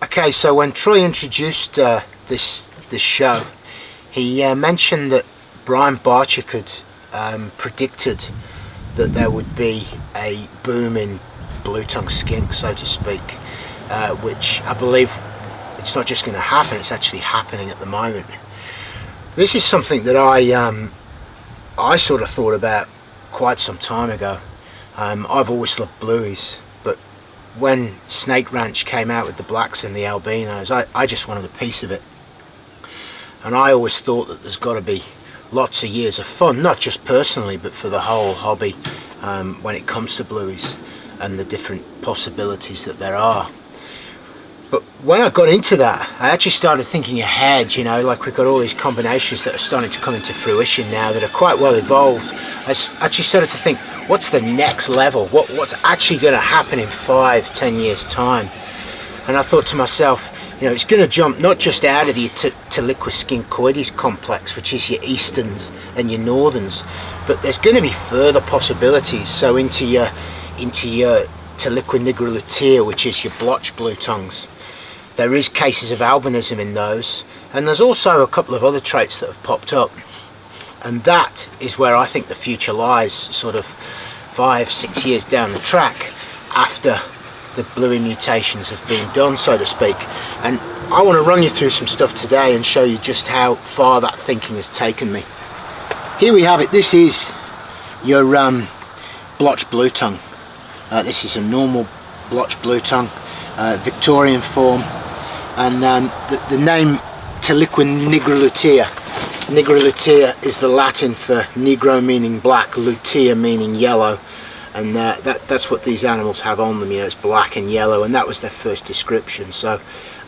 Okay, so when Troy introduced this show, he mentioned that Brian Barczyk had predicted that there would be a boom in blue tongue skink, so to speak, which I believe it's not just going to happen, it's actually happening at the moment. This is something that I sort of thought about quite some time ago. I've always loved blueys, but when Snake Ranch came out with the blacks and the albinos, I just wanted a piece of it. And I always thought that there's got to be lots of years of fun, not just personally, but for the whole hobby, when it comes to blueys and the different possibilities that there are. But when I got into that, I actually started thinking ahead, you know, like we've got all these combinations that are starting to come into fruition now that are quite well evolved. I actually started to think, what's the next level? What's actually going to happen in 5-10 years time? And I thought to myself, you know, it's going to jump not just out of the Teliquiskincoides complex, which is your easterns and your northerns, but there's going to be further possibilities. So into your Teliqua nigra, which is your blotch blue tongues. There is cases of albinism in those, and there's also a couple of other traits that have popped up, and that is where I think the future lies, sort of 5-6 years down the track after the bluey mutations have been done, so to speak. And I want to run you through some stuff today and show you just how far that thinking has taken me. Here we have it. This is your blotch blue tongue. This is a normal blotch blue tongue, Victorian form, and the name Teliqua nigra. Nigra is the Latin for negro meaning black, lutea meaning yellow, and that's what these animals have on them. You know, it's black and yellow, and that was their first description. So,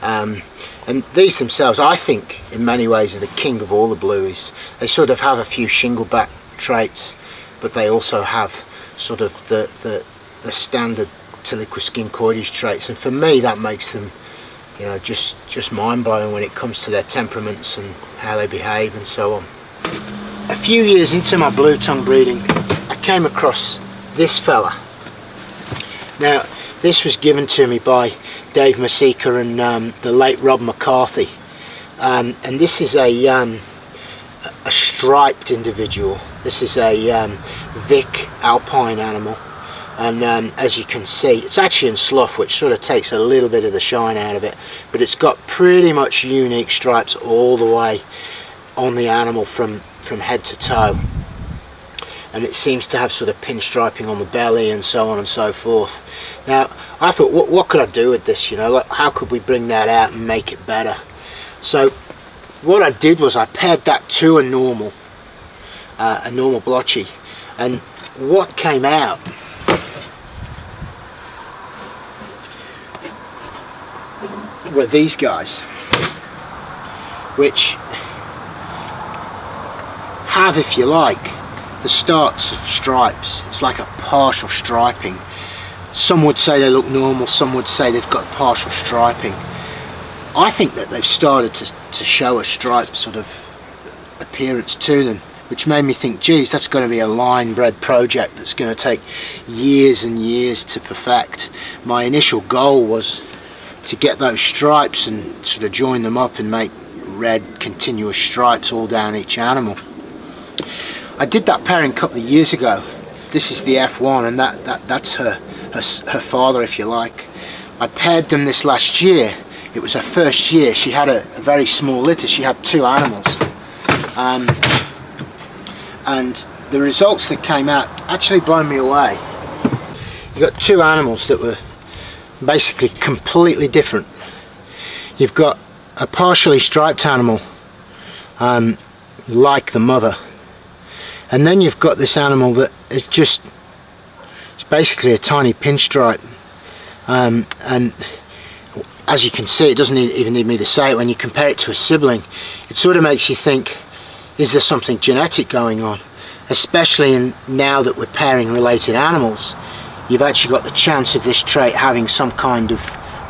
and these themselves, I think, in many ways, are the king of all the blueys. They sort of have a few shingleback traits, but they also have sort of the standard Teliquiskincoides traits, and for me that makes them, you know, just mind-blowing when it comes to their temperaments and how they behave and so on. A few years into my blue tongue breeding, I came across this fella. Now this was given to me by Dave Masika and the late Rob McCarthy, and this is a striped individual. This is a Vic alpine animal, and as you can see, it's actually in slough, which sort of takes a little bit of the shine out of it, but it's got pretty much unique stripes all the way on the animal from head to toe, and it seems to have sort of pinstriping on the belly and so on and so forth. Now I thought, what could I do with this, you know, like how could we bring that out and make it better? So what I did was I paired that to a normal blotchy, and what came out were these guys, which have, if you like, the starts of stripes. It's like a partial striping. Some would say they look normal, some would say they've got partial striping. I think that they've started to show a stripe sort of appearance to them, which made me think, geez, that's going to be a line bred project that's going to take years and years to perfect. My initial goal was to get those stripes and sort of join them up and make red continuous stripes all down each animal. I did that pairing a couple of years ago. This is the F1, and that's her father, if you like. I paired them this last year. It was her first year. She had a very small litter. She had 2 animals, and the results that came out actually blown me away. You got 2 animals that were basically completely different. You've got a partially striped animal, like the mother, and then you've got this animal that is it's basically a tiny pinstripe, and as you can see, it doesn't even need me to say it, when you compare it to a sibling, it sort of makes you think, is there something genetic going on? Especially now that we're pairing related animals, you've actually got the chance of this trait having some kind of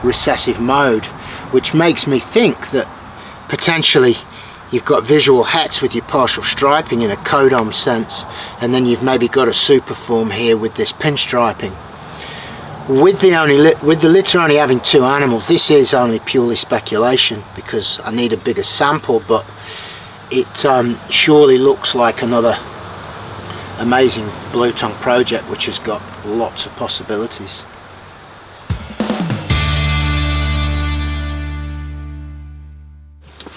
recessive mode, which makes me think that potentially you've got visual hets with your partial striping in a codom sense, and then you've maybe got a super form here with this pinstriping. with the litter only having 2 animals, this is only purely speculation because I need a bigger sample, but it surely looks like another amazing blue tongue project which has got lots of possibilities.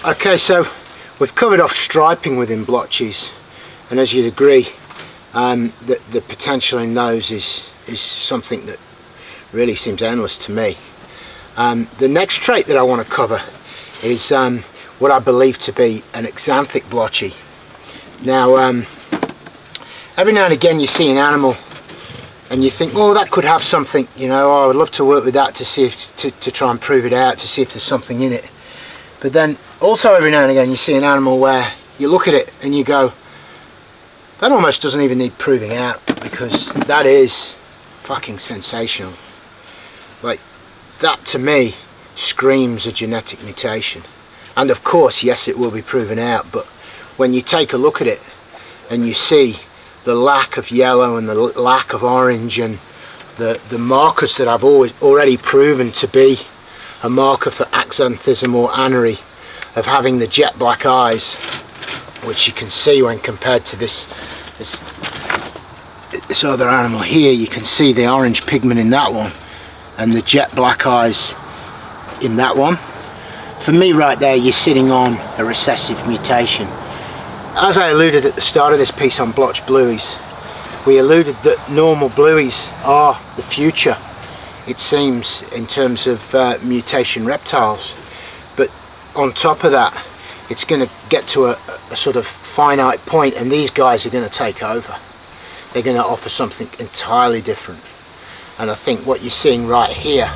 Okay, so we've covered off striping within blotchies, and as you'd agree, the potential in those is something that really seems endless to me. The next trait that I want to cover is what I believe to be an Axanthic blotchy. Now, every now and again you see an animal and you think, oh, that could have something, you know, oh, I would love to work with that to see if, to try and prove it out, to see if there's something in it. But then also every now and again you see an animal where you look at it and you go, that almost doesn't even need proving out, because that is fucking sensational. Like, that to me screams a genetic mutation. And of course, yes, it will be proven out, but when you take a look at it and you see the lack of yellow and the lack of orange and the markers that I've already proven to be a marker for axanthism or anery, of having the jet black eyes, which you can see when compared to this other animal here. You can see the orange pigment in that one and the jet black eyes in that one. For me right there, you're sitting on a recessive mutation. As I alluded at the start of this piece on Blotch Blueys, we alluded that normal Blueys are the future, it seems, in terms of mutation reptiles. But on top of that, it's going to get to a sort of finite point, and these guys are going to take over. They're going to offer something entirely different. And I think what you're seeing right here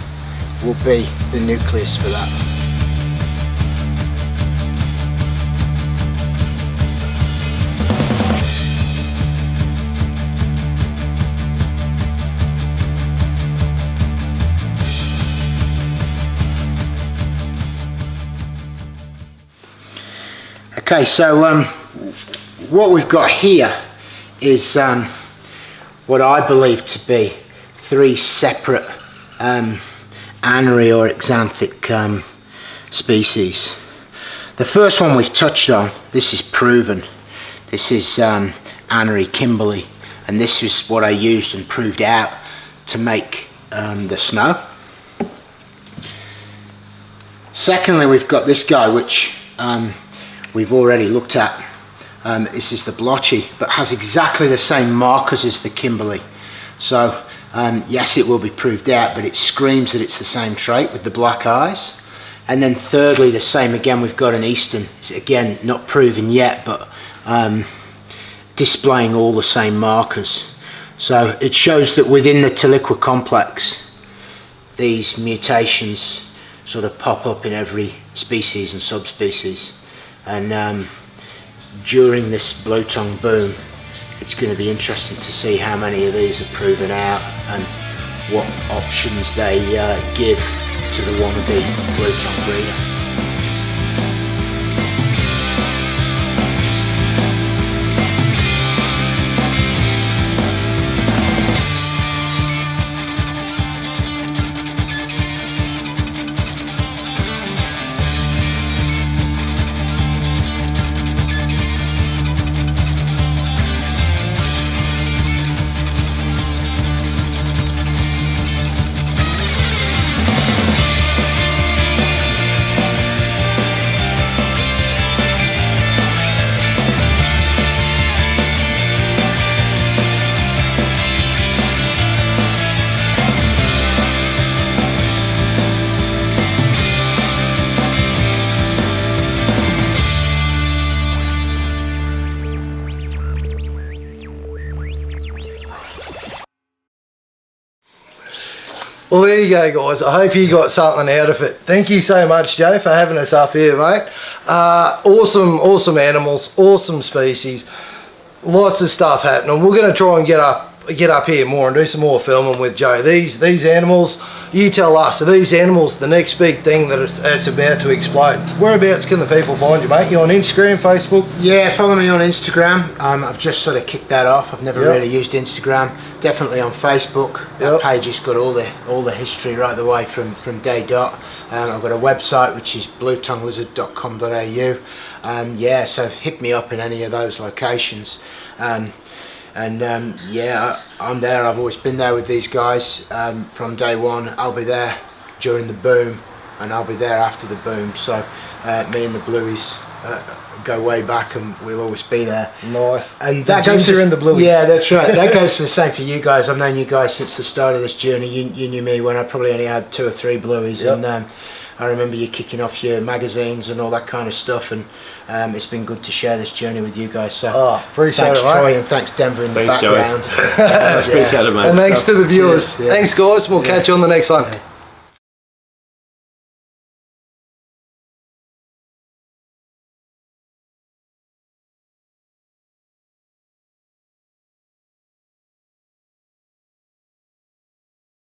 will be the nucleus for that. Okay, so what we've got here is what I believe to be 3 separate anery or axanthic species. The first one we've touched on, this is proven. This is anery Kimberley, and this is what I used and proved out to make the snow. Secondly, we've got this guy, which we've already looked at. This is the Blotchy, but has exactly the same markers as the Kimberley. So yes, it will be proved out, but it screams that it's the same trait with the black eyes. And then thirdly, the same again, we've got an Eastern. It's again not proven yet, but displaying all the same markers. So it shows that within the Tiliqua complex, these mutations sort of pop up in every species and subspecies. And during this blue tongue boom, it's going to be interesting to see how many of these are proven out and what options they give to the wannabe blue tongue breeder. Well, there you go, guys. I hope you got something out of it. Thank you so much, Joe, for having us up here, mate. Awesome animals, awesome species, lots of stuff happening. We're going to try and get up here more and do some more filming with Joe. These animals, you tell us, are these animals the next big thing that it's about to explode? Whereabouts can the people find you, mate? You on Instagram, Facebook? Yeah, follow me on Instagram. I've just sort of kicked that off. I've never really used Instagram. Definitely on Facebook. That page has got all the history right the way from day dot. I've got a website which is bluetonguelizard.com.au. Yeah, so hit me up in any of those locations. Yeah, I'm there. I've always been there with these guys from day one. I'll be there during the boom, and I'll be there after the boom. So me and the Blueys go way back, and we'll always be there. Nice. And that goes for the Blueys. Yeah, that's right. That goes for the same for you guys. I've known you guys since the start of this journey. You knew me when I probably only had 2 or 3 Blueys, and I remember you kicking off your magazines and all that kind of stuff, and it's been good to share this journey with you guys. So appreciate thanks it, mate. Troy, and thanks Denver in the background. Appreciate it, mate. And thanks to the viewers. Cheers. Thanks, guys. We'll catch you on the next one.